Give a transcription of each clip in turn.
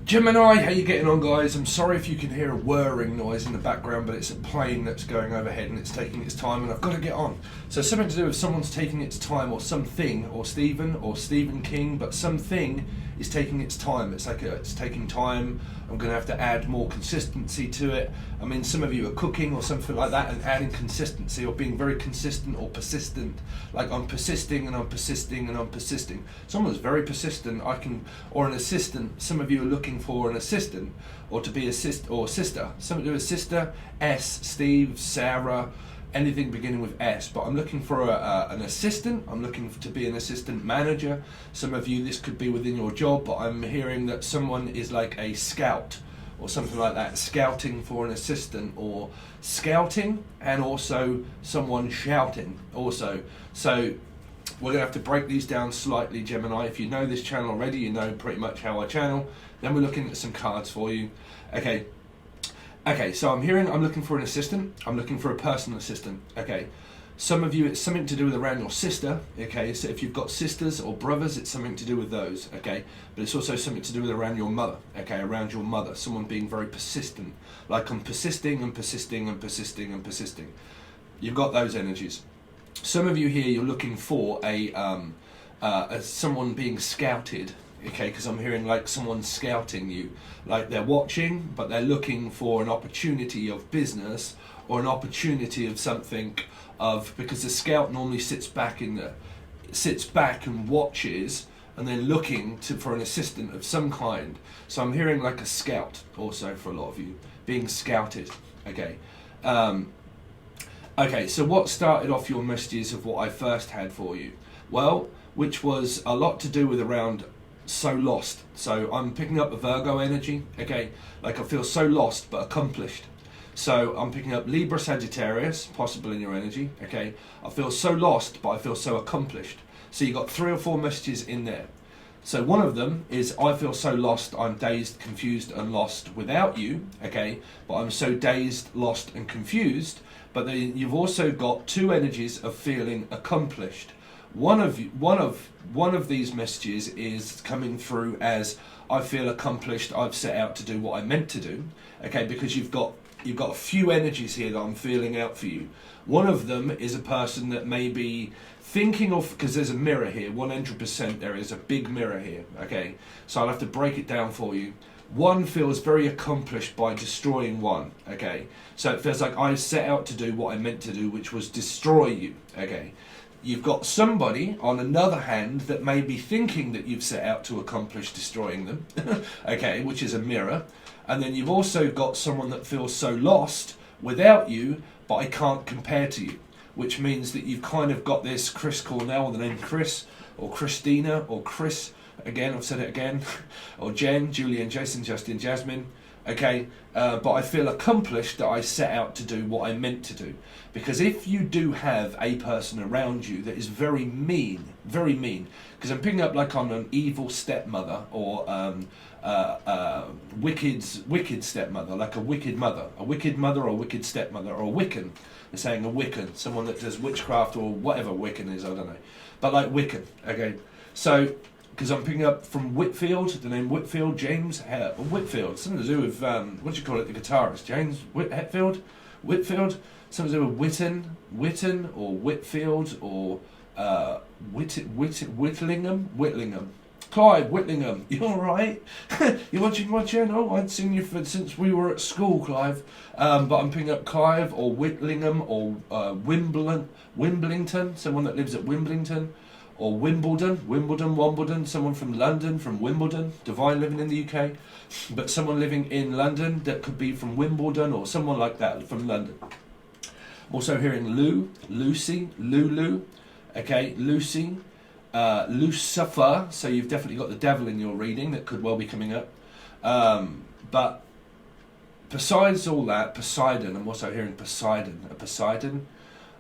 Gemini, how you getting on, guys? I'm sorry if you can hear a whirring noise in the background, but it's a plane that's going overhead and it's taking its time and I've got to get on. So something to do with someone's taking its time, or something, or Stephen King, but something is taking its time. It's like it's taking time. I'm going to have to add more consistency to it. I mean, some of you are cooking or something like that and adding consistency or being very consistent or persistent. Like I'm persisting and I'm persisting and I'm persisting. Someone's very persistent, or an assistant. Some of you are looking for an assistant or to be a sister. Something to do with sister, S, Steve, Sarah, anything beginning with S, but I'm looking for an assistant. I'm looking to be an assistant manager. Some of you, this could be within your job, but I'm hearing that someone is like a scout or something like that, scouting for an assistant, or scouting and also someone shouting also. So we're going to have to break these down slightly, Gemini. If you know this channel already, you know pretty much how I channel. Then we're looking at some cards for you. Okay, so I'm looking for an assistant. I'm looking for a personal assistant. Okay, some of you, it's something to do with around your sister. Okay, so if you've got sisters or brothers, it's something to do with those. Okay, but it's also something to do with around your mother. Okay, around your mother, someone being very persistent. Like I'm persisting and persisting and persisting and persisting. You've got those energies. Some of you here, you're looking for someone being scouted. Okay, because I'm hearing like someone scouting you, like they're watching, but they're looking for an opportunity of business or an opportunity of something because the scout normally sits back and watches and then looking for an assistant of some kind. So I'm hearing like a scout also for a lot of you being scouted. Okay. Okay, so what started off your messages of what I first had for you? Well, which was a lot to do with around so lost. So I'm picking up a Virgo energy, okay? Like I feel so lost but accomplished. So I'm picking up Libra, Sagittarius, possible in your energy, okay? I feel so lost but I feel so accomplished. So you got 3 or 4 messages in there. So one of them is I feel so lost, I'm dazed, confused and lost without you, okay? But I'm so dazed, lost and confused. But then you've also got 2 energies of feeling accomplished. One of these messages is coming through as I feel accomplished, I've set out to do what I meant to do. Okay, because you've got a few energies here that I'm feeling out for you. One of them is a person that may be thinking of, because there's a mirror here, 100% there is a big mirror here, okay? So I'll have to break it down for you. One feels very accomplished by destroying one, okay? So it feels like I set out to do what I meant to do, which was destroy you, okay? You've got somebody, on another hand, that may be thinking that you've set out to accomplish destroying them, okay, which is a mirror. And then you've also got someone that feels so lost without you, but I can't compare to you, which means that you've kind of got this Chris Cornell, the name Chris, or Christina, or Chris, again, I've said it again, or Jen, Julian, Jason, Justin, Jasmine, okay, but I feel accomplished that I set out to do what I meant to do. Because if you do have a person around you that is very mean, because I'm picking up like on an evil stepmother or wicked stepmother, like a wicked mother or a wicked stepmother, or a Wiccan. They're saying a Wiccan, someone that does witchcraft or whatever Wiccan is, I don't know. But like Wiccan, okay. So, because I'm picking up from Whitfield, the name Whitfield, James Whitfield, something to do with, what do you call it, the guitarist, James Whitfield, something to do with Witten, or Whitfield, or Whitlingham. Clive Whitlingham, you alright? You watching my channel? I haven't seen you since we were at school, Clive. But I'm picking up Clive, or Whitlingham, or Wimblington, someone that lives at Wimblington. Or Wimbledon, someone from London, from Wimbledon, Divine living in the UK, but someone living in London that could be from Wimbledon or someone like that from London. I'm also hearing Lucy, Lulu, okay, Lucy, Lucifer, so you've definitely got the devil in your reading that could well be coming up. But besides all that, Poseidon, I'm also hearing Poseidon,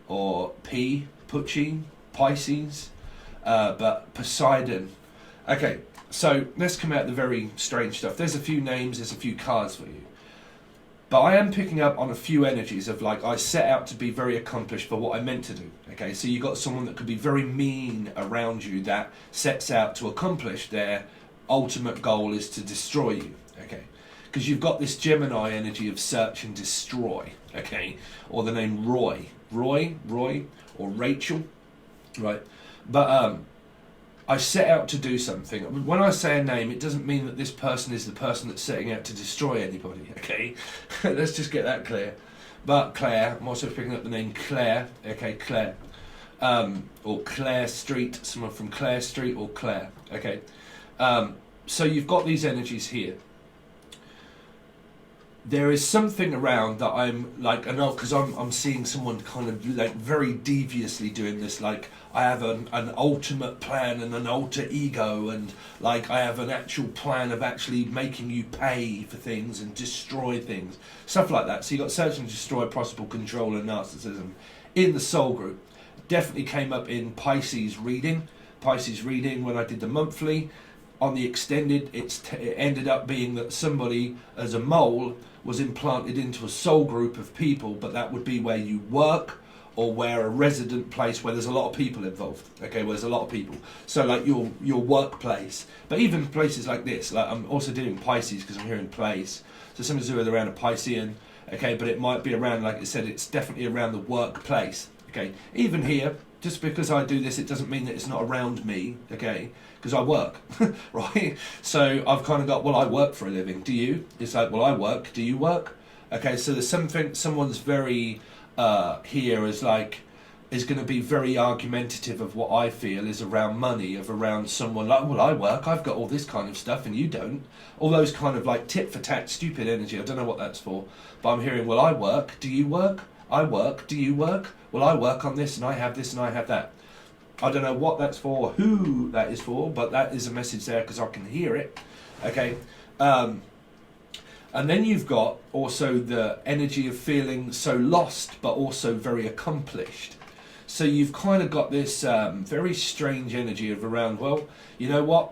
or Pucci, Pisces. But Poseidon. Okay, so let's come out the very strange stuff. There's a few names, there's a few cards for you. But I am picking up on a few energies of like, I set out to be very accomplished for what I meant to do. Okay, so you got someone that could be very mean around you that sets out to accomplish their ultimate goal is to destroy you. because you've got this Gemini energy of search and destroy, okay, or the name Roy, or Rachel, right? But I set out to do something. When I say a name, it doesn't mean that this person is the person that's setting out to destroy anybody, okay? Let's just get that clear. But Claire, I'm also picking up the name Claire, okay, Claire. Or Claire Street, someone from Claire Street or Claire, okay? So you've got these energies here. There is something around that I'm like, I know, because I'm seeing someone kind of like very deviously doing this, like I have an ultimate plan and an alter ego, and like I have an actual plan of actually making you pay for things and destroy things, stuff like that. So you got search and destroy, possible control, and narcissism in the soul group. Definitely came up in Pisces reading when I did the monthly. On the extended, it ended up being that somebody as a mole was implanted into a soul group of people, but that would be where you work or where a resident place where there's a lot of people involved, okay, where there's a lot of people. So like your workplace, but even places like this, like I'm also doing Pisces because I'm hearing place, so something to do with around a Piscean, okay, but it might be around, like I said, it's definitely around the workplace, okay. Even here, just because I do this, it doesn't mean that it's not around me, okay, because I work, right? So I've kind of got, well, I work for a living. Do you? It's like, well, I work. Do you work? Okay, so there's something, someone's very, here is like, is going to be very argumentative of what I feel is around money, of around someone like, well, I work, I've got all this kind of stuff and you don't. All those kind of like tit for tat, stupid energy. I don't know what that's for, but I'm hearing, well, I work. Do you work? I work. Do you work? Well, I work on this and I have this and I have that. I don't know what that's for, who that is for, but that is a message there because I can hear it, okay? And then you've got also the energy of feeling so lost, but also very accomplished. So you've kind of got this very strange energy of around, well, you know what?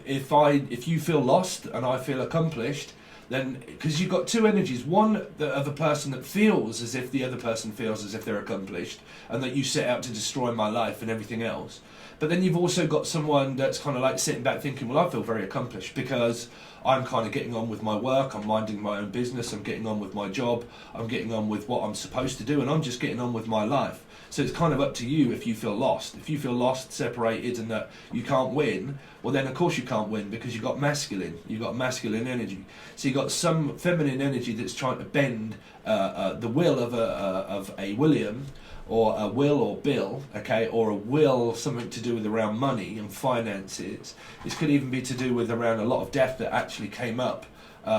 If you feel lost and I feel accomplished, then, because you've got two energies, one of a person that feels as if the other person feels as if they're accomplished and that you set out to destroy my life and everything else. But then you've also got someone that's kind of like sitting back thinking, well, I feel very accomplished because I'm kind of getting on with my work, I'm minding my own business, I'm getting on with my job, I'm getting on with what I'm supposed to do, and I'm just getting on with my life. So it's kind of up to you if you feel lost. If you feel lost, separated, and that you can't win, well then of course you can't win because you've got masculine energy. So you've got some feminine energy that's trying to bend the will of a William, or a Will or Bill, okay, or a will, something to do with around money and finances. This could even be to do with around a lot of death that actually came up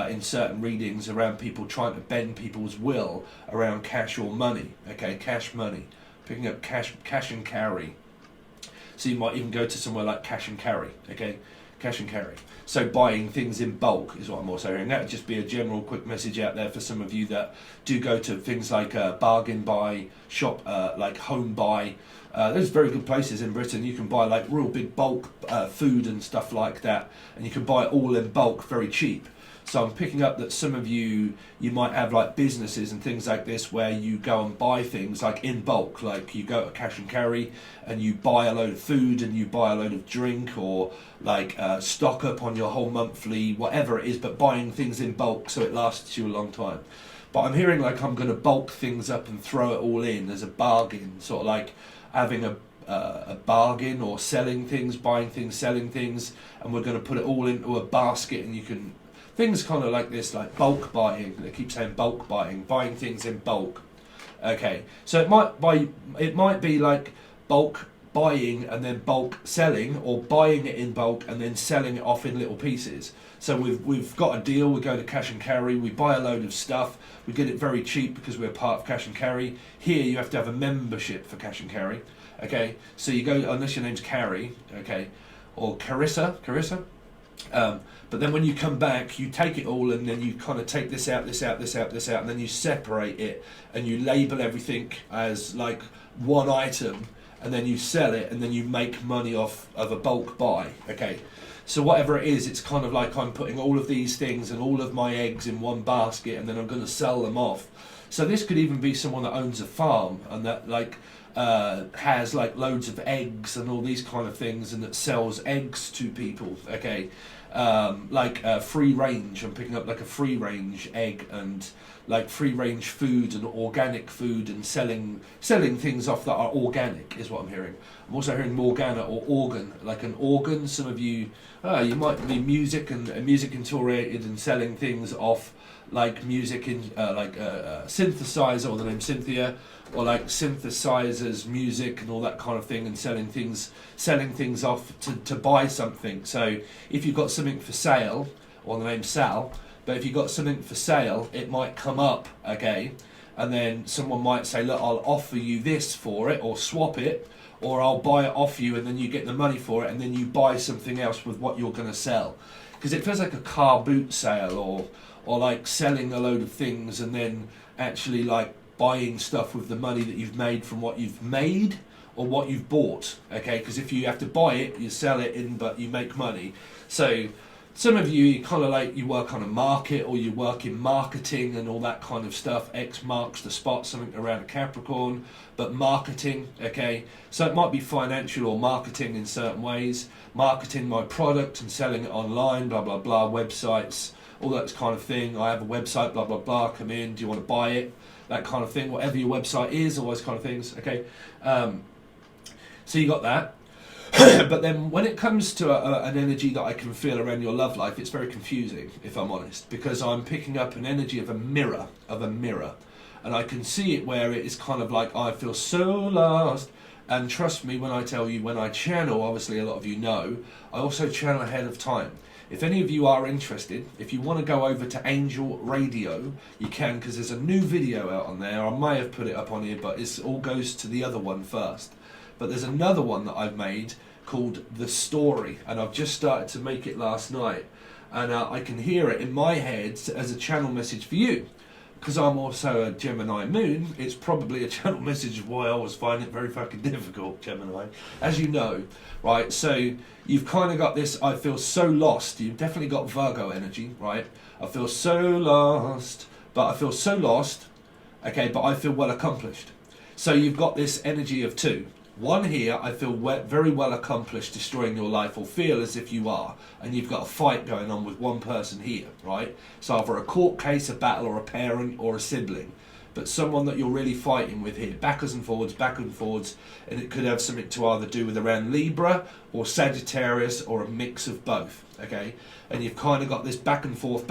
in certain readings around people trying to bend people's will around cash or money, okay, cash money. Picking up cash and carry. So you might even go to somewhere like cash and carry, okay? Cash and carry. So buying things in bulk is what I'm also hearing. That would just be a general quick message out there for some of you that do go to things like bargain buy, shop, like home buy. There's very good places in Britain. You can buy like real big bulk food and stuff like that. And you can buy it all in bulk very cheap. So I'm picking up that some of you might have like businesses and things like this where you go and buy things like in bulk, like you go to cash and carry and you buy a load of food and you buy a load of drink, or like stock up on your whole monthly, whatever it is, but buying things in bulk so it lasts you a long time. But I'm hearing like I'm going to bulk things up and throw it all in as a bargain, sort of like having a bargain or selling things, buying things, selling things, and we're going to put it all into a basket, and you can... Things kind of like this, like bulk buying. They keep saying bulk buying things in bulk. Okay, so it might be like bulk buying and then bulk selling, or buying it in bulk and then selling it off in little pieces. So we've got a deal. We go to cash and carry. We buy a load of stuff. We get it very cheap because we're part of cash and carry. Here you have to have a membership for cash and carry. Okay, so you go, unless your name's Carrie, okay, or Carissa. But then when you come back, you take it all and then you kind of take this out, and then you separate it and you label everything as like one item, and then you sell it and then you make money off of a bulk buy, okay? So whatever it is, it's kind of like I'm putting all of these things and all of my eggs in one basket, and then I'm going to sell them off. So this could even be someone that owns a farm and that like has like loads of eggs and all these kind of things, and that sells eggs to people, okay? free range. I'm picking up like a free range egg and like free range food and organic food, and selling things off that are organic is what I'm hearing. I'm also hearing Morgana or organ, like an organ. Some of you, you might be music oriented and selling things off like music in synthesizer, or the name Cynthia, or like synthesizers, music and all that kind of thing, and selling things off to buy something. So if you've got something for sale, or the name Sal, but if you've got something for sale, it might come up, okay, and then someone might say, look, I'll offer you this for it, or swap it, or I'll buy it off you, and then you get the money for it, and then you buy something else with what you're going to sell. Because it feels like a car boot sale, or like selling a load of things and then actually like buying stuff with the money that you've made from what you've made or what you've bought, okay? Because if you have to buy it, you sell it but you make money. So some of you kind of like, you work on a market, or you work in marketing and all that kind of stuff. X marks the spot, something around a Capricorn, but marketing, okay? So it might be financial or marketing in certain ways. Marketing my product and selling it online, blah, blah, blah, websites, all that kind of thing. I have a website, blah, blah, blah, come in, do you want to buy it? That kind of thing, whatever your website is, all those kind of things, okay? So you got that. But then when it comes to an energy that I can feel around your love life, it's very confusing, if I'm honest, because I'm picking up an energy of a mirror, and I can see it where it is kind of like, I feel so lost. And trust me when I tell you, when I channel, obviously a lot of you know, I also channel ahead of time. If any of you are interested, if you want to go over to Angel Radio, you can, because there's a new video out on there. I may have put it up on here, but it all goes to the other one first. But there's another one that I've made called The Story, and I've just started to make it last night. And I can hear it in my head as a channel message for you. Because I'm also a Gemini moon, it's probably a channel message of why I always find it very fucking difficult, Gemini, as you know, right? So you've kind of got this, I feel so lost. You've definitely got Virgo energy, right? I feel so lost, but okay, but I feel well accomplished. So you've got this energy of two. One here, I feel very well accomplished destroying your life, or feel as if you are, and you've got a fight going on with one person here, right? So either a court case, a battle, or a parent, or a sibling, but someone that you're really fighting with here, backwards and forwards, and it could have something to either do with around Libra, or Sagittarius, or a mix of both, okay? And you've kind of got this back and forth,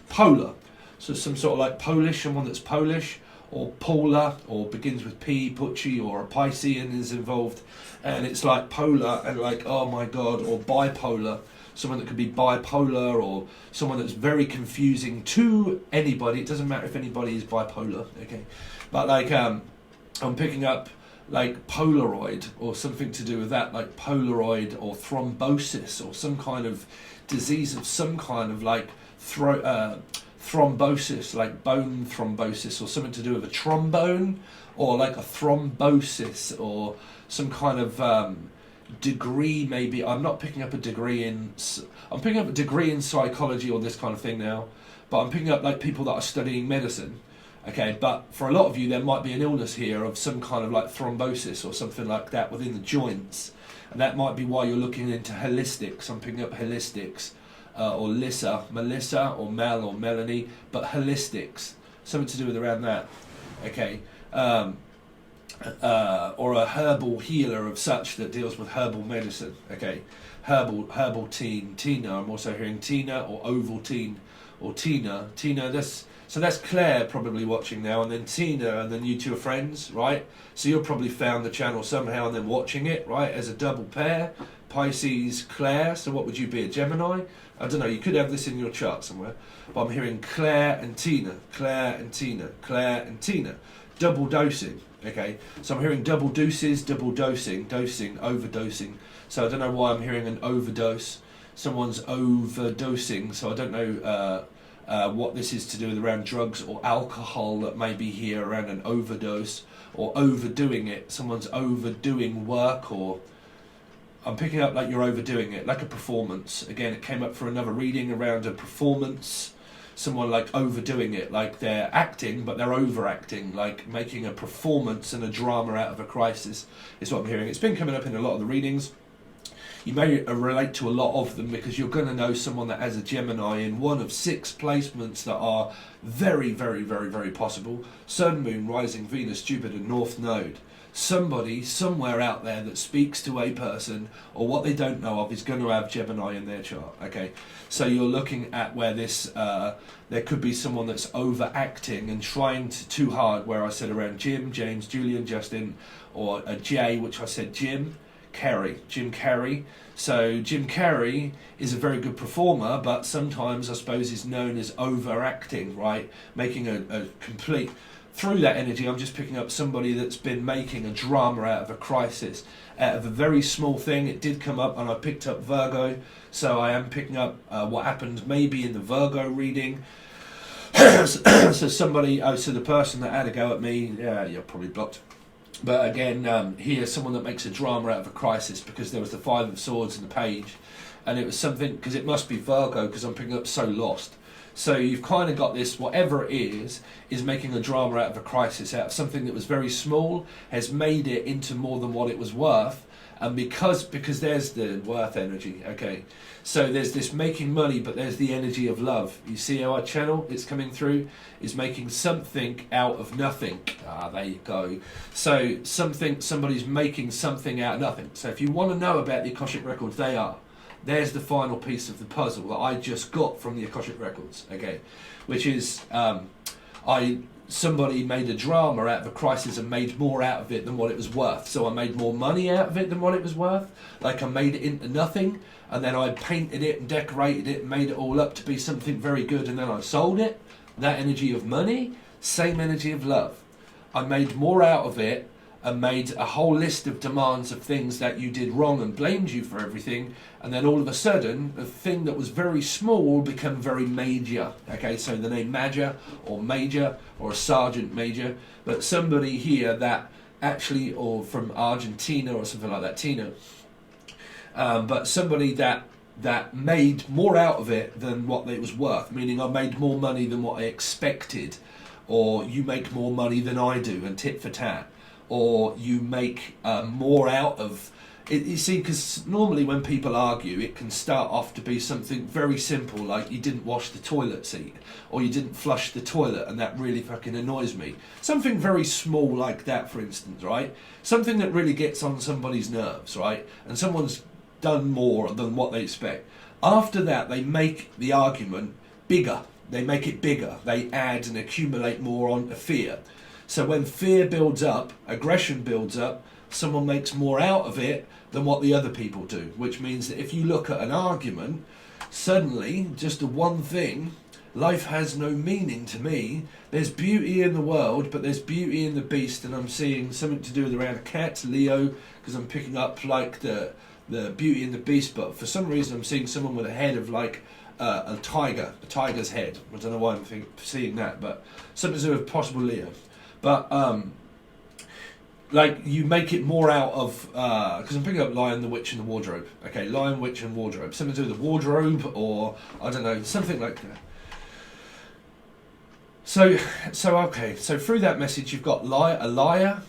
polar. So some sort of like Polish, someone that's Polish, or polar, or begins with P, Pucci, or a Piscean is involved, and it's like polar and like, oh my god, or bipolar, someone that could be bipolar, or someone that's very confusing to anybody. It doesn't matter if anybody is bipolar, okay? But like, I'm picking up like Polaroid, or something to do with that, like Polaroid, or thrombosis, or some kind of disease of some kind of like thrombosis, like bone thrombosis, or something to do with a trombone, or like a thrombosis, or some kind of degree maybe. I'm not picking up a degree in, I'm picking up a degree in psychology or this kind of thing now, but I'm picking up like people that are studying medicine, okay? But for a lot of you, there might be an illness here of some kind of like thrombosis or something like that within the joints, and that might be why you're looking into holistics. I'm picking up holistics. Or Melissa, or Mel, or Melanie, but holistics, something to do with around that, okay? Or a herbal healer of such that deals with herbal medicine, okay? Herbal Tina. I'm also hearing Tina, or Ovaltine, or Tina. That's Claire probably watching now, and then Tina, and then you two are friends, right? So you'll probably found the channel somehow and then watching it, right, as a double pair. Pisces, Claire, so what would you be, a Gemini? I don't know, you could have this in your chart somewhere, but I'm hearing Claire and Tina, double dosing, okay? So I'm hearing double doses, dosing, overdosing, so I don't know why I'm hearing an overdose. Someone's overdosing, so I don't know what this is to do with around drugs or alcohol that may be here around an overdose, or overdoing it. Someone's overdoing work, or I'm picking up like you're overdoing it, like a performance. Again, it came up for another reading around a performance. Someone like overdoing it, like they're acting, but they're overacting, like making a performance and a drama out of a crisis, is what I'm hearing. It's been coming up in a lot of the readings. You may relate to a lot of them because you're going to know someone that has a Gemini in one of 6 placements that are very, very, very, very possible. Sun, Moon, Rising, Venus, Jupiter, North Node. Somebody somewhere out there that speaks to a person or what they don't know of is going to have Gemini in their chart. Okay, so you're looking at where this there could be someone that's overacting and trying too hard, where I said around Jim, James, Julian, Justin, or a J, which I said Jim Carrey. So Jim Carrey is a very good performer, but sometimes I suppose is known as overacting, right? Making a complete... Through that energy, I'm just picking up somebody that's been making a drama out of a crisis, out of a very small thing. It did come up, and I picked up Virgo, so I am picking up what happened maybe in the Virgo reading. So somebody, so the person that had a go at me, yeah, you're probably blocked. But again, here's someone that makes a drama out of a crisis, because there was the 5 of Swords in the page, and it was something, because it must be Virgo, because I'm picking up so lost. So you've kind of got this, whatever it is making a drama out of a crisis, out of something that was very small, has made it into more than what it was worth. And because there's the worth energy, okay. So there's this making money, but there's the energy of love. You see how our channel is coming through, is making something out of nothing. There you go. So somebody's making something out of nothing. So if you want to know about the Akashic Records, there's the final piece of the puzzle that I just got from the Akashic Records, okay, which is somebody made a drama out of a crisis and made more out of it than what it was worth. So I made more money out of it than what it was worth. Like I made it into nothing, and then I painted it and decorated it and made it all up to be something very good, and then I sold it. That energy of money, same energy of love. I made more out of it and made a whole list of demands of things that you did wrong and blamed you for everything, and then all of a sudden a thing that was very small became very major. Okay, so the name Major or a Sergeant Major, but somebody here that actually, or from Argentina or something like that, Tina, but somebody that made more out of it than what it was worth, meaning I made more money than what I expected, or you make more money than I do, and tit for tat. Or you make more out of it. You see, because normally when people argue, it can start off to be something very simple, like you didn't wash the toilet seat, or you didn't flush the toilet, and that really fucking annoys me. Something very small like that, for instance, right? Something that really gets on somebody's nerves, right? And someone's done more than what they expect. After that, they make the argument bigger. They make it bigger. They add and accumulate more on fear. So when fear builds up, aggression builds up, someone makes more out of it than what the other people do, which means that if you look at an argument, suddenly, just the one thing, life has no meaning to me. There's beauty in the world, but there's beauty in the beast, and I'm seeing something to do with around a cat, Leo, because I'm picking up like the beauty in the beast, but for some reason I'm seeing someone with a head of like a tiger's head. I don't know why I'm seeing that, but something to do with possible Leo. But like you make it more out of because I'm picking up Lion, the Witch, and the Wardrobe. Okay, Lion, Witch, and Wardrobe. Something to do with the wardrobe, or I don't know, something like that. So okay. So through that message, you've got a liar,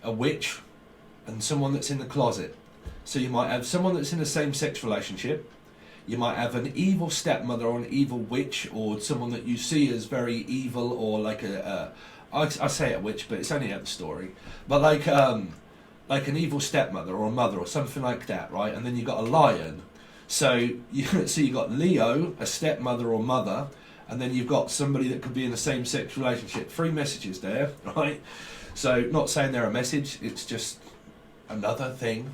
a witch, and someone that's in the closet. So you might have someone that's in a same-sex relationship. You might have an evil stepmother or an evil witch, or someone that you see as very evil, or like I say a witch, but it's only out the story. But like an evil stepmother or a mother or something like that, right? And then you got a lion. So you got Leo, a stepmother or mother, and then you've got somebody that could be in a same-sex relationship. 3 messages there, right? So not saying they're a message, it's just another thing.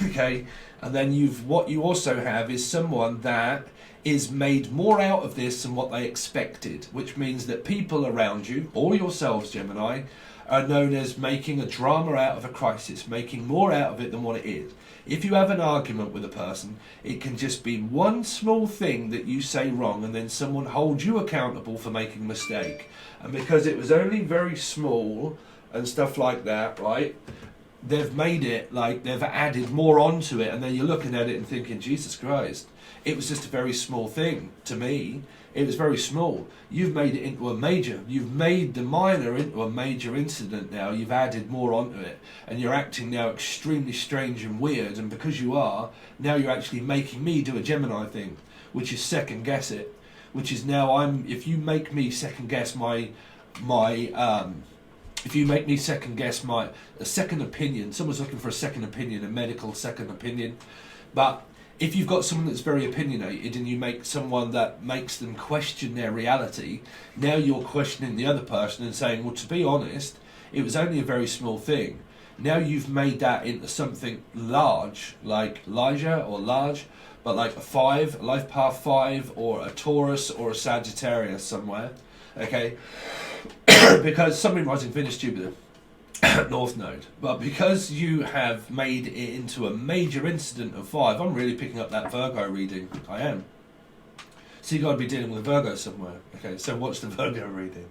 Okay, and then what you also have is someone that is made more out of this than what they expected, which means that people around you, or yourselves, Gemini, are known as making a drama out of a crisis, making more out of it than what it is. If you have an argument with a person, it can just be one small thing that you say wrong, and then someone holds you accountable for making a mistake. And because it was only very small and stuff like that, right, they've made it like they've added more onto it, and then you're looking at it and thinking, Jesus Christ. it was just a very small thing to me. It was very small. You've made it into a major. You've made the minor into a major incident now. You've added more onto it. And you're acting now extremely strange and weird. And because you are, now you're actually making me do a Gemini thing, which is second guess it. Which is now if you make me second guess a second opinion, someone's looking for a second opinion, a medical second opinion. But if you've got someone that's very opinionated and you make someone that makes them question their reality, now you're questioning the other person and saying, well, to be honest, it was only a very small thing. Now you've made that into something large, like Elijah or large, but like a 5, a life path 5, or a Taurus or a Sagittarius somewhere, okay? Because Sun, Moon, Rising, Venus, Jupiter, North Node. But because you have made it into a major incident of 5, I'm really picking up that Virgo reading. I am. So you've got to be dealing with a Virgo somewhere. Okay, so watch the Virgo reading.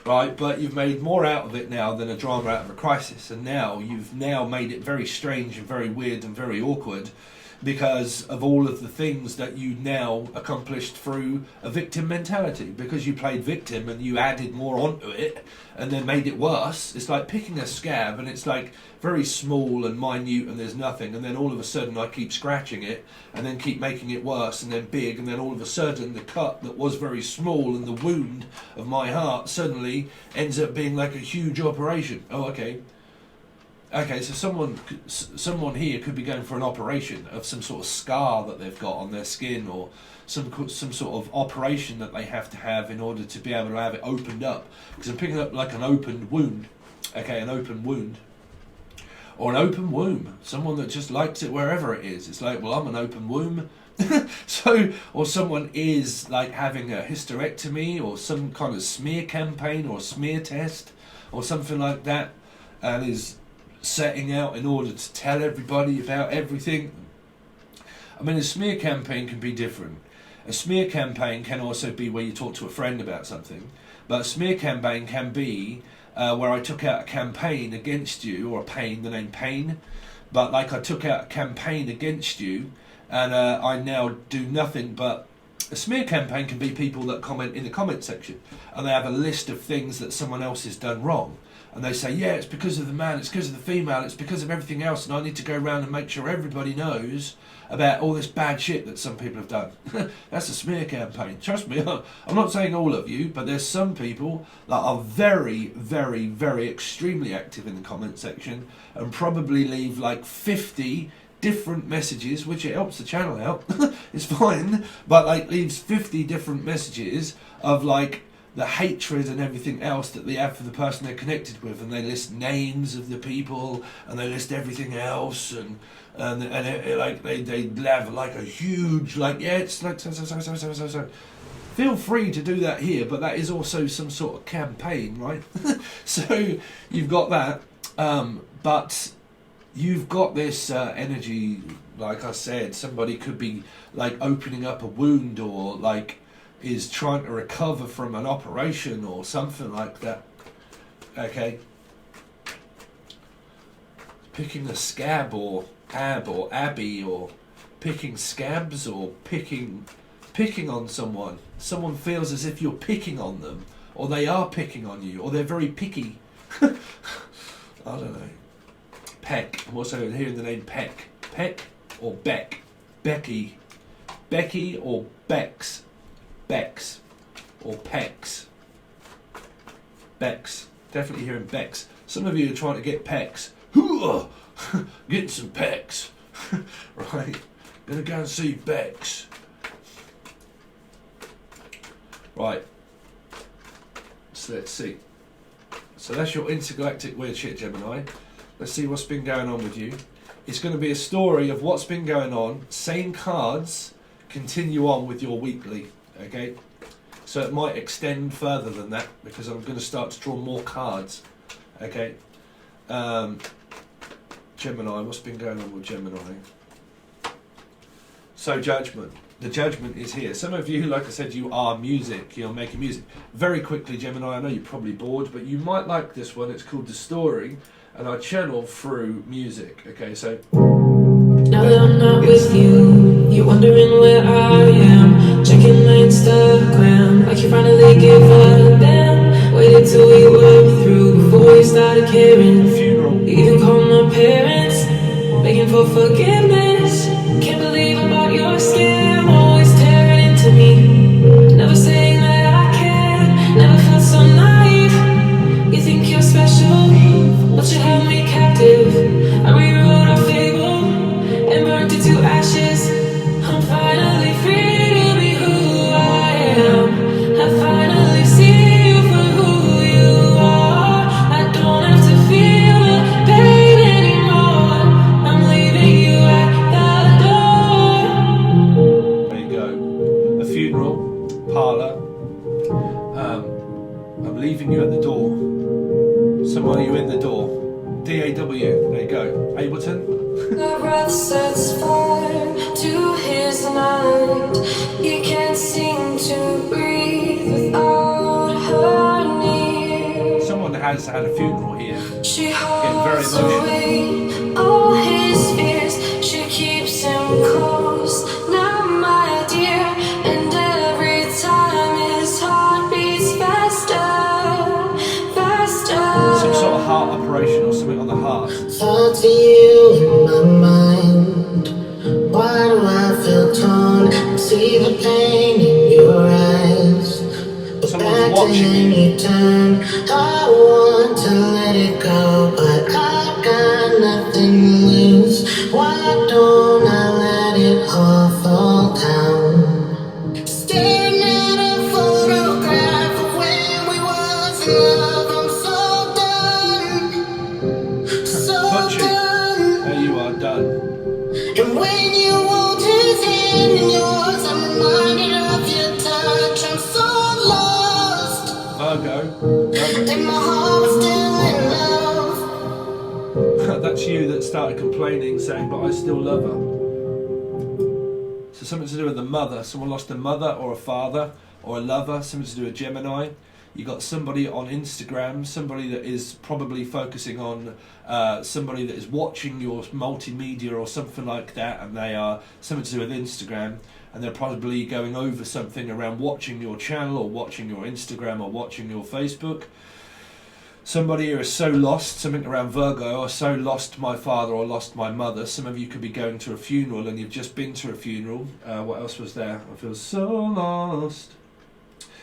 Right, but you've made more out of it now than a drama out of a crisis. And now you've made it very strange and very weird and very awkward, because of all of the things that you now accomplished through a victim mentality. Because you played victim and you added more onto it and then made it worse. It's like picking a scab and it's like very small and minute and there's nothing, and then all of a sudden I keep scratching it and then keep making it worse and then big, and then all of a sudden the cut that was very small and the wound of my heart suddenly ends up being like a huge operation. Oh, okay. Okay, so someone here could be going for an operation of some sort of scar that they've got on their skin, or some sort of operation that they have to have in order to be able to have it opened up. Because I'm picking up like an open wound, okay, an open wound, or an open womb. Someone that just likes it wherever it is. It's like, well, I'm an open womb. So, or someone is like having a hysterectomy or some kind of smear campaign or smear test or something like that, and is setting out in order to tell everybody about everything. I mean, a smear campaign can be different. A smear campaign can also be where you talk to a friend about something, but a smear campaign can be where I took out a campaign against you, or the name pain, but like I took out a campaign against you, and I now do nothing but. A smear campaign can be people that comment in the comment section and they have a list of things that someone else has done wrong. And they say, yeah, it's because of the man, it's because of the female, it's because of everything else, and I need to go around and make sure everybody knows about all this bad shit that some people have done. That's a smear campaign. Trust me, I'm not saying all of you, but there's some people that are very, very, very extremely active in the comment section and probably leave like 50 different messages, which it helps the channel out. It's fine, but like leaves 50 different messages of like the hatred and everything else that they have for the person they're connected with, and they list names of the people and they list everything else, and like they have like a huge like, yeah, it's like so. Feel free to do that here, but that is also some sort of campaign, right? So you've got that, but you've got this energy, like I said, somebody could be like opening up a wound, or like is trying to recover from an operation or something like that. Okay. Picking a scab or ab or abby, or picking scabs, or picking on someone. Someone feels as if you're picking on them, or they are picking on you, or they're very picky. I don't know. Peck. I'm also hearing the name Peck. Peck or Beck. Becky. Becky or Bex. Bex or Pex. Bex. Definitely hearing Bex. Some of you are trying to get Pecs. Getting some Pecs. Right. Gonna go and see Bex. Right. So let's see. So that's your intergalactic weird shit, Gemini. Let's see what's been going on with you. It's going to be a story of what's been going on. Same cards continue on with your weekly. Okay, so it might extend further than that because I'm going to start to draw more cards. Okay, Gemini, what's been going on with Gemini? So Judgment. The Judgment is here. Some of you, like I said, you are music. You're making music. Very quickly, Gemini, I know you're probably bored, but you might like this one. It's called The Story, and I channel through music. Okay, so now that I'm not with you, You're wondering where I am, checking my Instagram, like you finally give a damn. Waited till we were through before you started caring. Funeral. Even called my parents, begging for forgiveness. Can't believe about your scam, always tearing into me. Never saying that I can, never felt so naive. You think you're special, but you held me captive. I rewrote our fable and burnt it to ashes. I'm finally free to be who I am. I finally see you for who you are. I don't have to feel the pain anymore. I'm leaving you at the door. There you go. A funeral, parlor. I'm leaving you at the door. Someone, are you in the door? DAW. There you go. Ableton. The breath sets fire to his mind. He can't seem to breathe without her near. Someone has had a funeral here. She Getting very holds emotional. away all his fears. She keeps him close now, my dear. And every time his heart beats faster, faster. Some sort of heart operation or something on the heart. Thoughts of you in my mind. Why do I feel torn? See the pain in your eyes. But Someone's back to watching him you. you turn. I want to let it go, but I've got nothing to lose. Why don't I let it all fall down? Staring at a photograph of when we was in love. I'm so done. So Butchie. done. There you are, done. And when you hold his hand in yours, I'm reminded of your touch. I'm so lost. Virgo. And my heart was still in love. That's you that started complaining, saying, but I still love her. So something to do with the mother. Someone lost a mother or a father or a lover. Something to do with Gemini. You got somebody on Instagram, somebody that is probably focusing on somebody that is watching your multimedia or something like that, and they are something to do with Instagram, and they're probably going over something around watching your channel or watching your Instagram or watching your Facebook. Somebody here is so lost, something around Virgo, or so lost my father or lost my mother. Some of you could be going to a funeral and you've just been to a funeral. What else was there? I feel so lost.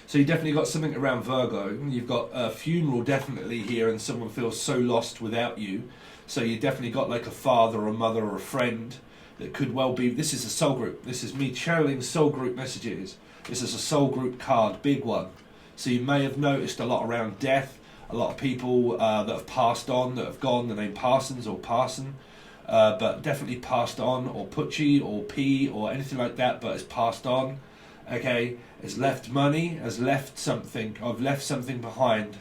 So you definitely got something around Virgo. You've got a funeral definitely here, and someone feels so lost without you. So you definitely got like a father or a mother or a friend that could well be. This is a soul group. This is me channeling soul group messages. This is a soul group card, big one. So you may have noticed a lot around death. A lot of people that have passed on, that have gone, the name Parsons or Parson, but definitely passed on, or Putchie or P or anything like that, but it's passed on. Okay, has left money, has left something. I've left something behind.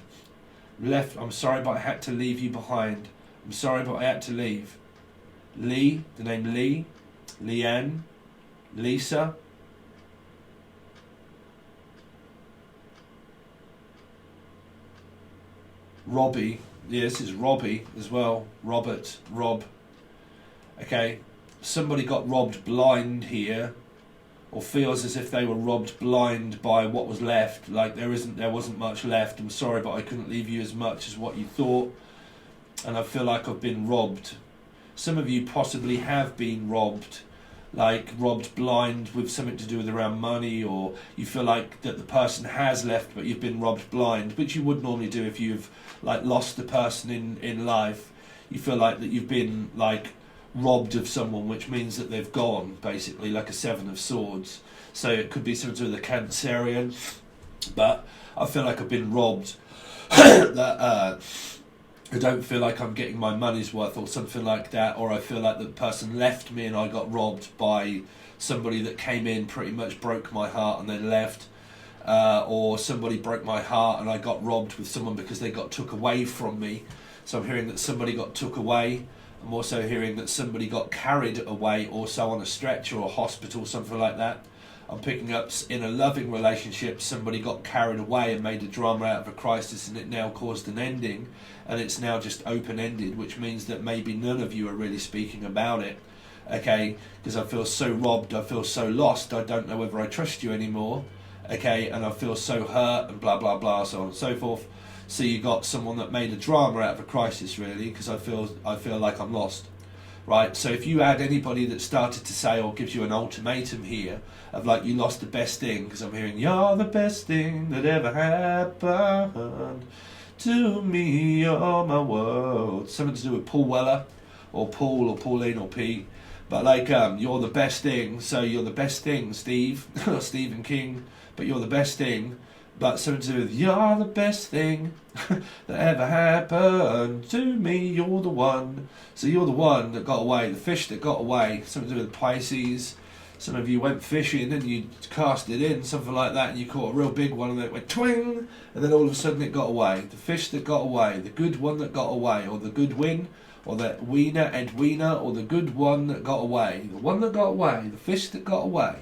I'm sorry, but I had to leave you behind. I'm sorry, but I had to leave. Lee, the name Lee, Leanne, Lisa. Robbie, yeah, this is Robbie as well. Robert, Rob. Okay, somebody got robbed blind here, or feels as if they were robbed blind by what was left. Like there wasn't much left. I'm sorry, but I couldn't leave you as much as what you thought, and I feel like I've been robbed. Some of you possibly have been robbed, like robbed blind with something to do with around money, or you feel like that the person has left but you've been robbed blind, which you would normally do if you've like lost the person in life. You feel like that you've been like robbed of someone, which means that they've gone, basically, like a Seven of Swords. So it could be something to do with the Cancerian, but I feel like I've been robbed. That I don't feel like I'm getting my money's worth or something like that, or I feel like the person left me and I got robbed by somebody that came in, pretty much broke my heart and then left, or somebody broke my heart and I got robbed with someone because they got took away from me. So I'm hearing that somebody got took away. I'm also hearing that somebody got carried away, also on a stretcher or a hospital, something like that. I'm picking up in a loving relationship, somebody got carried away and made a drama out of a crisis, and it now caused an ending, and it's now just open-ended, which means that maybe none of you are really speaking about it. okay, because I feel so robbed, I feel so lost, I don't know whether I trust you anymore, okay, and I feel so hurt, and blah blah blah, so on and so forth. So you got someone that made a drama out of a crisis, really, because I feel like I'm lost, right? So if you add anybody that started to say or gives you an ultimatum here of like you lost the best thing, because I'm hearing you're the best thing that ever happened to me, you're my world, something to do with Paul Weller or Paul or Pauline or Pete, but like you're the best thing, so you're the best thing, Steve or Stephen King, but you're the best thing, but something to do with you're the best thing that ever happened to me, you're the one. So you're the one that got away, the fish that got away, something to do with Pisces. Some of you went fishing and you cast it in, something like that, and you caught a real big one and it went twing, and then all of a sudden it got away. The fish that got away, the good one that got away, or the good win, or the wiener, Edwina, or the good one that got away. The one that got away, the fish that got away.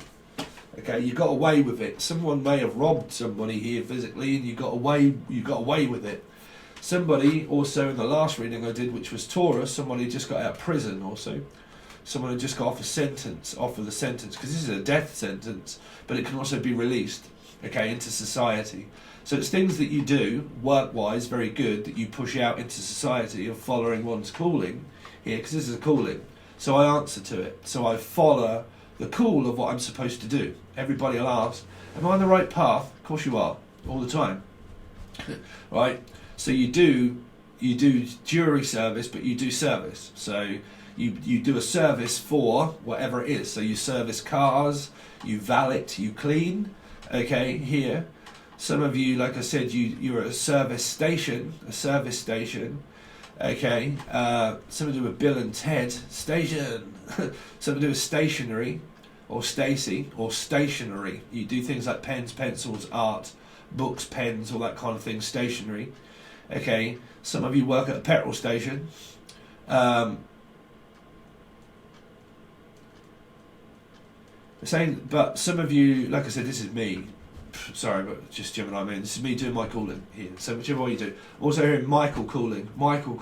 Okay, you got away with it. Someone may have robbed somebody here physically and you got away with it. Somebody also in the last reading I did, which was Taurus, somebody just got out of prison also. Someone had just got off the sentence, because this is a death sentence, but it can also be released, okay, into society. So it's things that you do, work-wise, very good, that you push out into society of following one's calling here, because this is a calling. So I answer to it. So I follow the call of what I'm supposed to do. Everybody will ask, am I on the right path? Of course you are, all the time. Right? So you do jury service, but you do service. So you do a service for whatever it is. So you service cars, you valet, you clean. Okay, here. Some of you, like I said, you're at a service station. Okay, something to do with Bill and Ted. Station. Something to do with stationery, or Stacy, or stationery. You do things like pens, pencils, art, books, pens, all that kind of thing, stationery. Okay, some of you work at a petrol station. Saying, but some of you, like I said, this is me. Sorry, but just Gemini. I mean, this is me doing my calling here. So whichever way you do. Also hearing Michael calling. Michael,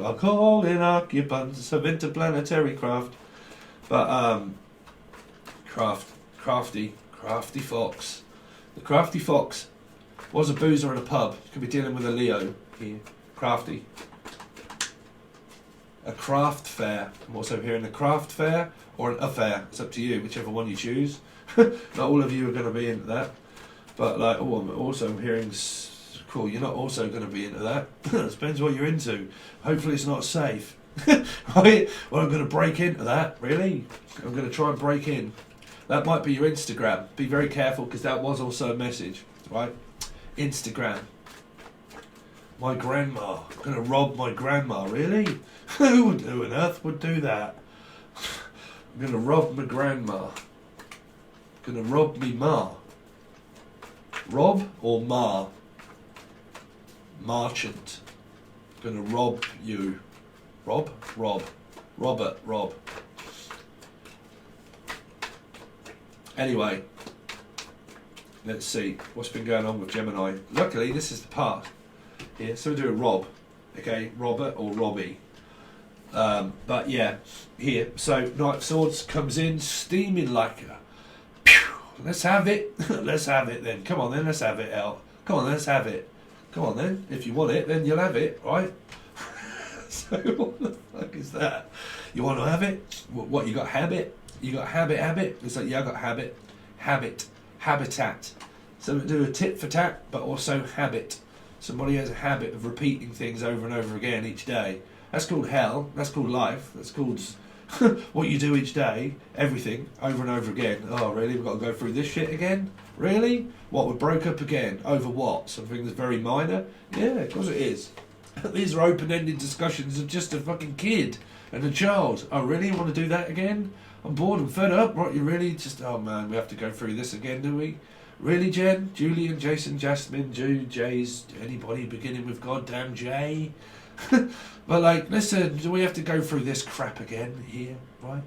I'm calling occupants of interplanetary craft. But crafty fox. The crafty fox was a boozer in a pub. Could be dealing with a Leo here. Crafty. A craft fair. I'm also hearing a craft fair or an affair. It's up to you, whichever one you choose. Not all of you are going to be into that. But like, I'm hearing, cool, you're not also going to be into that. It depends what you're into. Hopefully it's not safe. Right? Well, I'm going to break into that. Really? I'm going to try and break in. That might be your Instagram. Be very careful, because that was also a message. Right? Instagram. My grandma. I'm going to rob my grandma. Really? Who on earth would do that? I'm going to rob my grandma. I'm going to rob me ma. Rob or ma? Marchant. I'm going to rob you. Rob? Robert, Rob. Anyway, let's see what's been going on with Gemini. Luckily, this is the part here. So we do a Rob, okay, Robert or Robbie. But yeah, here. So Knight of Swords comes in, steaming like a. Pew, let's have it. Let's have it then. Come on then, let's have it out. Come on, let's have it. Come on then. If you want it, then you'll have it, right? So what the fuck is that? You want to have it? What, you got habit? You got habit? It's like, yeah, I got habit. Habitat. Something to do with tit for tat, but also habit. Somebody has a habit of repeating things over and over again each day. That's called hell. That's called life. That's called what you do each day, everything, over and over again. Oh, really? We've got to go through this shit again? Really? What, we broke up again? Over what? Something that's very minor? Yeah, of course it is. These are open-ended discussions of just a fucking kid and a child. Oh, really? You want to do that again? I'm bored and fed up. What, you really just... Oh, man, we have to go through this again, do we? Really, Jen? Julian, Jason, Jasmine, Jude, Jays, anybody beginning with goddamn J? But, like, listen, do we have to go through this crap again here, right?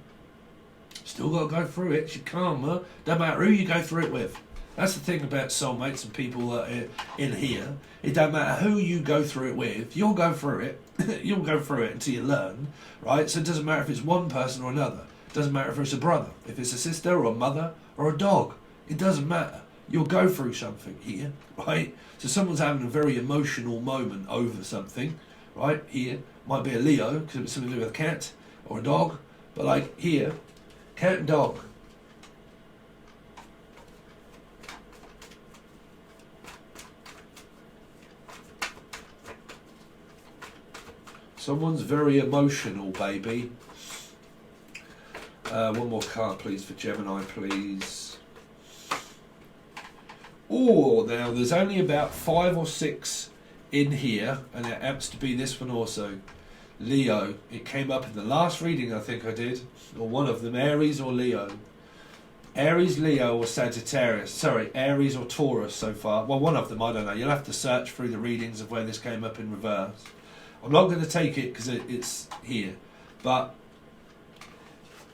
Still got to go through it. It's your karma. Don't matter who you go through it with. That's the thing about soulmates and people that are in here. It don't matter who you go through it with, you'll go through it. You'll go through it until you learn, right? So it doesn't matter if it's one person or another. It doesn't matter if it's a brother, if it's a sister or a mother or a dog. It doesn't matter. You'll go through something here, right? So someone's having a very emotional moment over something, right? Here, might be a Leo, because it's something to do with a cat or a dog. But like here, cat and dog. Someone's very emotional, baby. One more card, please, for Gemini, please. Oh, now there's only about 5 or 6 in here, and it happens to be this one also. Leo. It came up in the last reading I think I did, or one of them, Aries or Leo. Aries, Leo, or Sagittarius. Sorry, Aries or Taurus so far. Well, one of them, I don't know. You'll have to search through the readings of where this came up in reverse. I'm not going to take it because it's here, but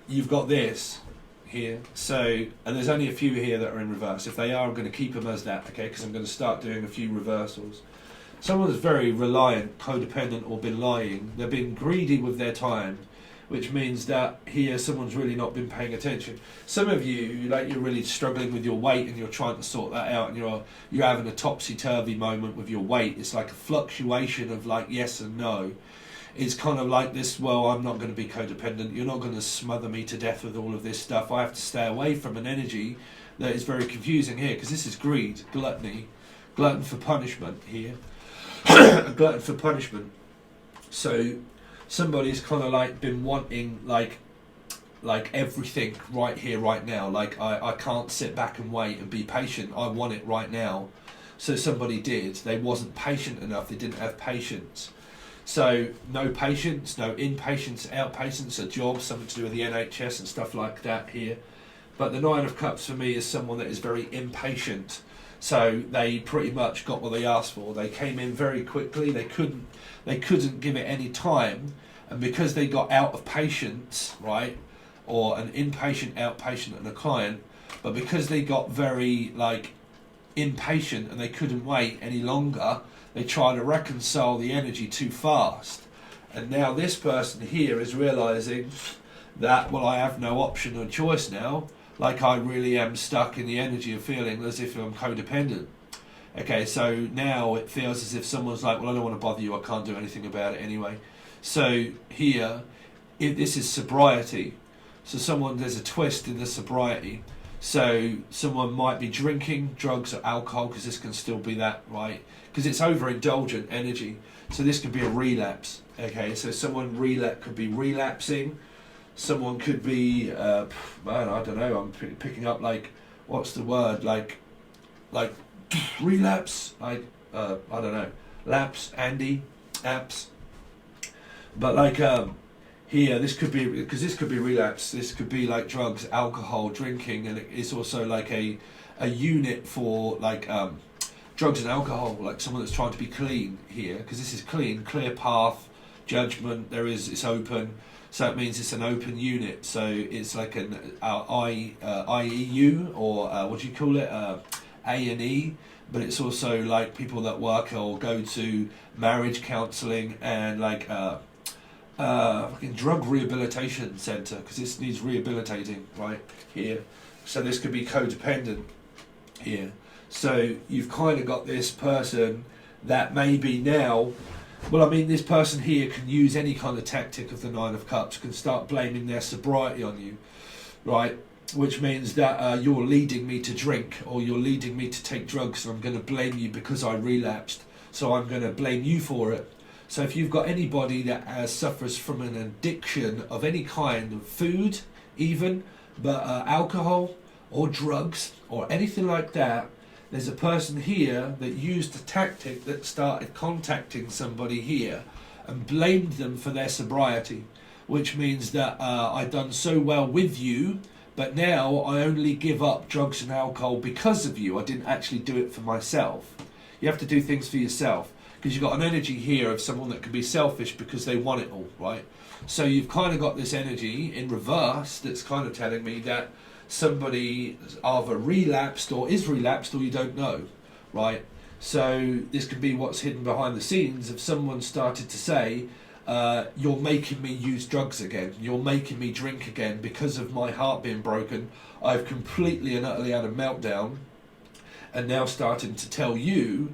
you've got this here. So, and there's only a few here that are in reverse. If they are, I'm going to keep them as that, okay? Because I'm going to start doing a few reversals. Someone that's very reliant, codependent, or been lying. They've been greedy with their time, which means that here someone's really not been paying attention. Some of you, like, you're really struggling with your weight and you're trying to sort that out, and you're having a topsy-turvy moment with your weight. It's like a fluctuation of like yes and no. It's kind of like this, well, I'm not going to be codependent. You're not going to smother me to death with all of this stuff. I have to stay away from an energy that is very confusing here, because this is greed, gluttony, glutton for punishment here. A glutton for punishment. So somebody's kind of like been wanting like everything right here, right now. Like I can't sit back and wait and be patient. I want it right now. So somebody did. They wasn't patient enough. They didn't have patience. So no patience, no inpatience, outpatience, a job, something to do with the NHS and stuff like that here. But the Nine of Cups for me is someone that is very impatient. So they pretty much got what they asked for. They came in very quickly. They couldn't give it any time, and because they got out of patience, right, or an inpatient, outpatient, and a client, but because they got very like impatient and they couldn't wait any longer, they tried to reconcile the energy too fast. And now this person here is realizing that, well, I have no option or choice now. Like I really am stuck in the energy of feeling as if I'm codependent. Okay, so now it feels as if someone's like, well, I don't want to bother you, I can't do anything about it anyway. So here, if this is sobriety, so there's a twist in the sobriety. So someone might be drinking drugs or alcohol, because this can still be that, right? Because it's overindulgent energy. So this could be a relapse. Okay, so someone could be relapsing. Someone could be, man, I don't know, I'm picking up like, what's the word, like relapse, like, I don't know, lapse, Andy, apps. But like here, this could be, because this could be relapse, this could be like drugs, alcohol, drinking, and it's also like a unit for like drugs and alcohol, like someone that's trying to be clean here, because this is clean, clear path, judgment, it's open. So it means it's an open unit. So it's like an IEU, or what do you call it, A&E. But it's also like people that work or go to marriage counselling and like fucking drug rehabilitation centre, because this needs rehabilitating right here. So this could be codependent here. So you've kind of got this person that maybe now, well, I mean, this person here can use any kind of tactic of the Nine of Cups, can start blaming their sobriety on you, right? Which means that you're leading me to drink, or you're leading me to take drugs, so I'm going to blame you because I relapsed, so I'm going to blame you for it. So if you've got anybody that suffers from an addiction of any kind, of food even, but alcohol or drugs or anything like that, there's a person here that used a tactic that started contacting somebody here and blamed them for their sobriety, which means that I've done so well with you, but now I only give up drugs and alcohol because of you. I didn't actually do it for myself. You have to do things for yourself, because you've got an energy here of someone that can be selfish because they want it all, right? So you've kind of got this energy in reverse that's kind of telling me that somebody either relapsed or is relapsed, or you don't know, right? So this could be what's hidden behind the scenes if someone started to say, you're making me use drugs again, you're making me drink again because of my heart being broken. I've completely and utterly had a meltdown, and now starting to tell you,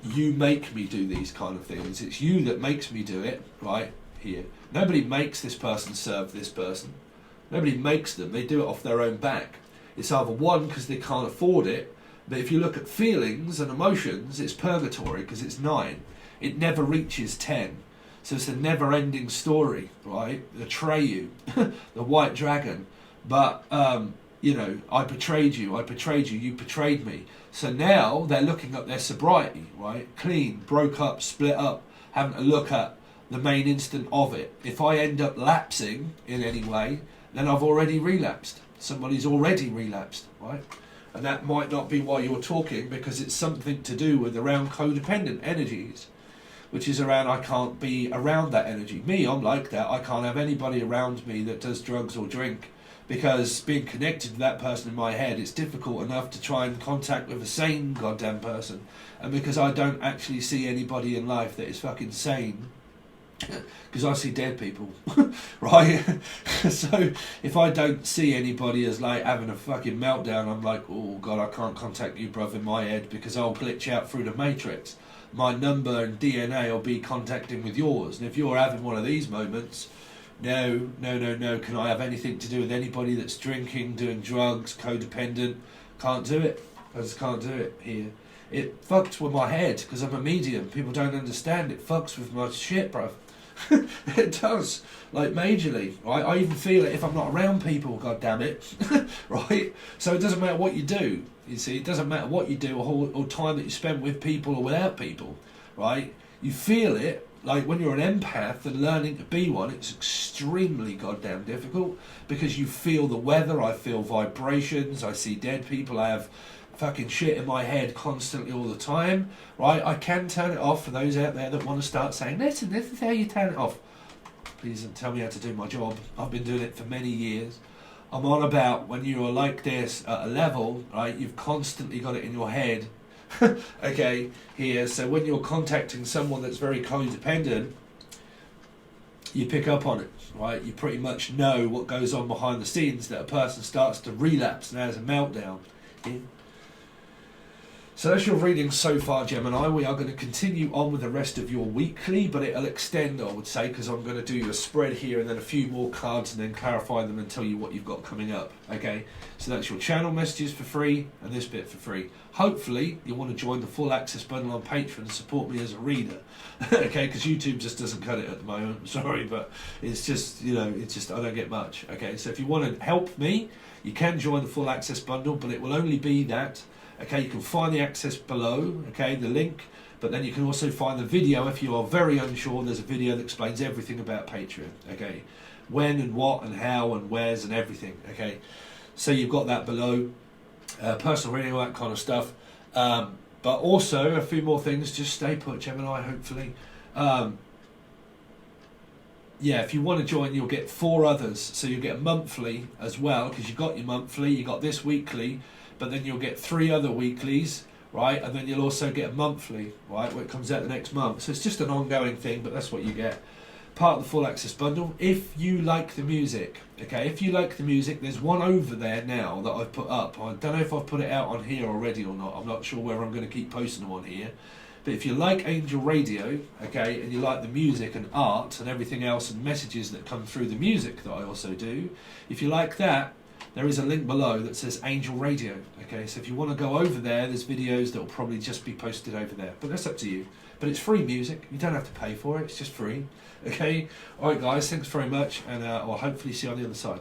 you make me do these kind of things. It's you that makes me do it, right? Here. Nobody makes this person serve this person. Nobody makes them. They do it off their own back. It's either one, because they can't afford it, but if you look at feelings and emotions, it's purgatory, because it's 9. It never reaches 10. So it's a never-ending story, right? The Atreyu, the white dragon. But, you know, I betrayed you, you betrayed me. So now they're looking at their sobriety, right? Clean, broke up, split up, having to look at the main instant of it. If I end up lapsing in any way, then I've already relapsed. Somebody's already relapsed, right? And that might not be why you're talking, because it's something to do with around codependent energies, which is around I can't be around that energy. Me, I'm like that. I can't have anybody around me that does drugs or drink, because being connected to that person in my head, it's difficult enough to try and contact with a sane goddamn person. And because I don't actually see anybody in life that is fucking sane, because I see dead people, right? So if I don't see anybody as like having a fucking meltdown, I'm like, oh God, I can't contact you, bruv, in my head, because I'll glitch out through the matrix. My number and DNA will be contacting with yours. And if you're having one of these moments, no, can I have anything to do with anybody that's drinking, doing drugs, codependent? Can't do it. I just can't do it here. It fucks with my head, because I'm a medium. People don't understand. It fucks with my shit, bruv. It does, like majorly, right? I even feel it if I'm not around people, god damn it. Right? So it doesn't matter what you do, you see, it doesn't matter what you do or time that you spend with people or without people, right? You feel it, like when you're an empath and learning to be one, it's extremely goddamn difficult, because you feel the weather, I feel vibrations, I see dead people, I have fucking shit in my head constantly all the time, right? I can turn it off for those out there that want to start saying, listen, this is how you turn it off. Please don't tell me how to do my job. I've been doing it for many years. I'm on about when you're like this at a level, right? You've constantly got it in your head, okay, here. So when you're contacting someone that's very codependent, you pick up on it, right? You pretty much know what goes on behind the scenes, that a person starts to relapse and has a meltdown. Yeah. So that's your reading so far, Gemini. We are going to continue on with the rest of your weekly, but it'll extend, I would say, because I'm going to do a spread here and then a few more cards and then clarify them and tell you what you've got coming up, okay? So that's your channel messages for free and this bit for free. Hopefully, you want to join the full access bundle on Patron and support me as a reader, okay? Because YouTube just doesn't cut it at the moment. I'm sorry, but it's just, you know, it's just, I don't get much, okay? So if you want to help me, you can join the full access bundle, but it will only be that. Okay, you can find the access below, okay, the link, but then you can also find the video if you are very unsure. There's a video that explains everything about Patreon, okay, when and what and how and where's and everything, okay. So you've got that below, personal reading, all that kind of stuff, but also a few more things. Just stay put, Gemini, hopefully. Yeah, if you want to join, you'll get 4 others, so you'll get a monthly as well, because you've got your monthly, you got this weekly, but then you'll get 3 other weeklies, right? And then you'll also get a monthly, right, where it comes out the next month. So it's just an ongoing thing, but that's what you get. Part of the full access bundle. If you like the music, okay, if you like the music, there's one over there now that I've put up. I don't know if I've put it out on here already or not. I'm not sure whether I'm going to keep posting them on here. But if you like Angel Radio, okay, and you like the music and art and everything else and messages that come through the music that I also do, if you like that, there is a link below that says Angel Radio, okay? So if you want to go over there, there's videos that will probably just be posted over there. But that's up to you. But it's free music. You don't have to pay for it. It's just free, okay? All right, guys, thanks very much, and I'll hopefully see you on the other side.